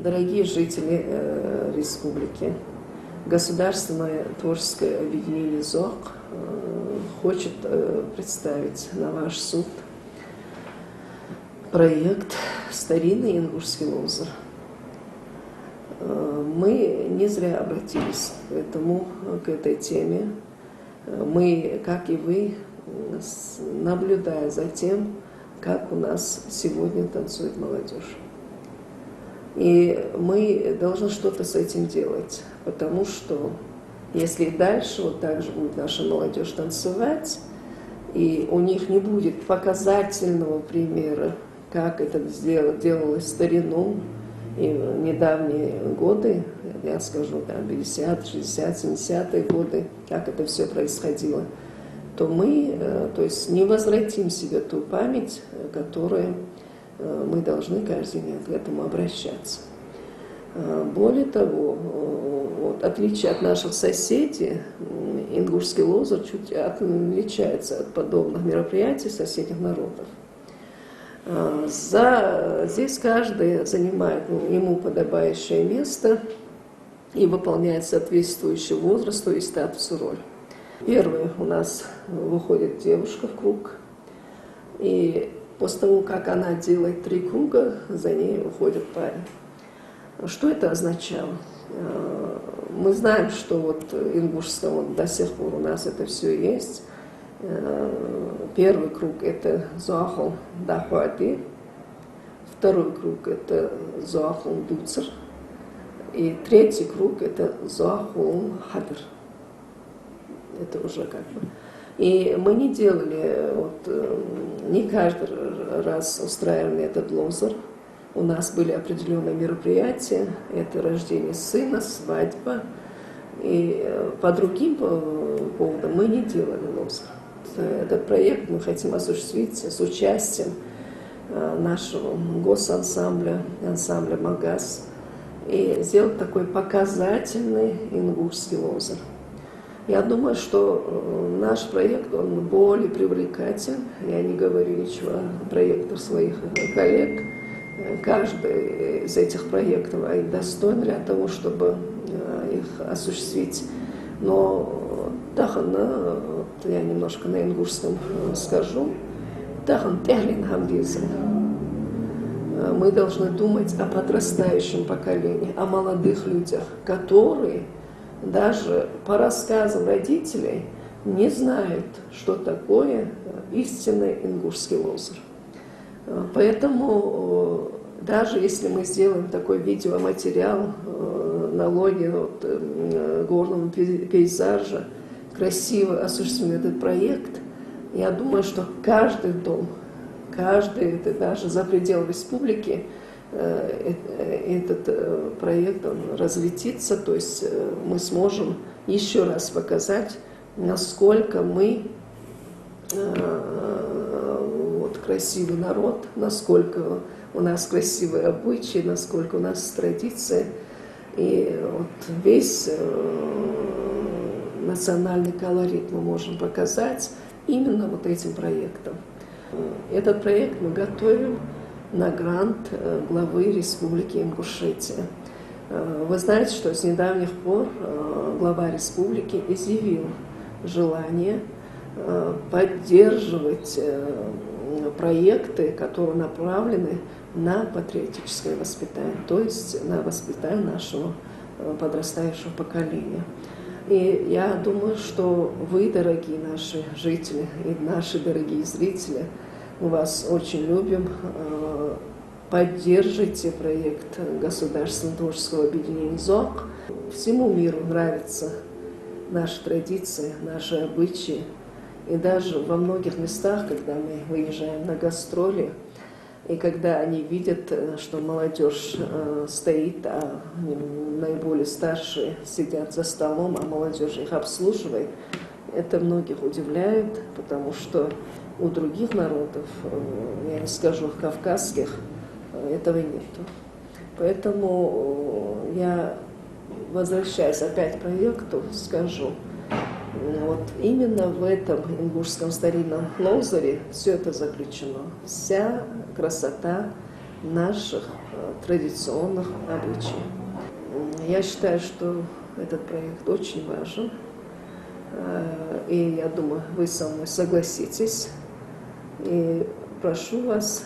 Дорогие жители республики, Государственное творческое объединение ЗОК хочет представить на ваш суд проект «Старинный ингушский лозер». Мы не зря обратились к этой теме. Мы, как и вы, наблюдая за тем, как у нас сегодня танцует молодежь. И мы должны что-то с этим делать, потому что если и дальше вот так же будет наша молодежь танцевать, и у них не будет показательного примера, как это делалось в старину и в недавние годы, я скажу, 50, 60, 70-е годы, как это все происходило, то мы, не возвратим себе ту память, которую мы должны каждый день к этому обращаться. Более того, отличие от наших соседей, ингушский лозер чуть отличается от подобных мероприятий соседних народов. Здесь каждый занимает ему подобающее место и выполняет соответствующий возрасту и статусу роль. Первый у нас выходит девушка в круг, и после того, как она делает 3 круга, за ней уходит парень. Что это означало? Мы знаем, что ингушском до сих пор у нас это все есть. Первый круг – это зоахл дахуати, второй круг – это зоахл дуцер, и третий круг – это зоахл хадр. Это уже как бы. И мы не делали, не каждый раз устраивали этот лозер. У нас были определенные мероприятия, это рождение сына, свадьба. И по другим поводам мы не делали лозер. Этот проект мы хотим осуществить с участием нашего госансамбля, ансамбля «Магаз», и сделать такой показательный ингушский лозер. Я думаю, что наш проект, он более привлекателен. Я не говорю ничего о проектах своих коллег. Каждый из этих проектов достоин для того, чтобы их осуществить. Но я немножко на ингушском скажу. Мы должны думать о подрастающем поколении, о молодых людях, которые даже по рассказам родителей не знают, что такое истинный ингушский лозер. Поэтому даже если мы сделаем такой видеоматериал на лоне горного пейзажа, красиво осуществим этот проект, я думаю, что каждый дом, каждый, даже за пределы республики, этот проект разлетится, то есть мы сможем еще раз показать, насколько мы красивый народ, насколько у нас красивые обычаи, насколько у нас традиции. И весь национальный колорит мы можем показать именно этим проектом. Этот проект мы готовим на грант главы Республики Ингушетия. Вы знаете, что с недавних пор глава республики изъявил желание поддерживать проекты, которые направлены на патриотическое воспитание, то есть на воспитание нашего подрастающего поколения. И я думаю, что вы, дорогие наши жители и наши дорогие зрители, мы вас очень любим. Поддержите проект Государственного творческого объединения ЗОК. Всему миру нравятся наши традиции, наши обычаи. И даже во многих местах, когда мы выезжаем на гастроли, и когда они видят, что молодежь стоит, а наиболее старшие сидят за столом, а молодежь их обслуживает, это многих удивляет, потому что у других народов, я не скажу кавказских, этого нету. Поэтому я, возвращаясь опять к проекту, скажу, именно в этом ингушском старинном лозере все это заключено. Вся красота наших традиционных обычаев. Я считаю, что этот проект очень важен, и я думаю, вы со мной согласитесь. И прошу вас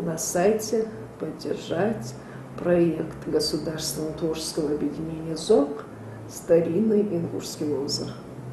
на сайте поддержать проект Государственного творческого объединения ЗОК «Старинный Ингушский озеро».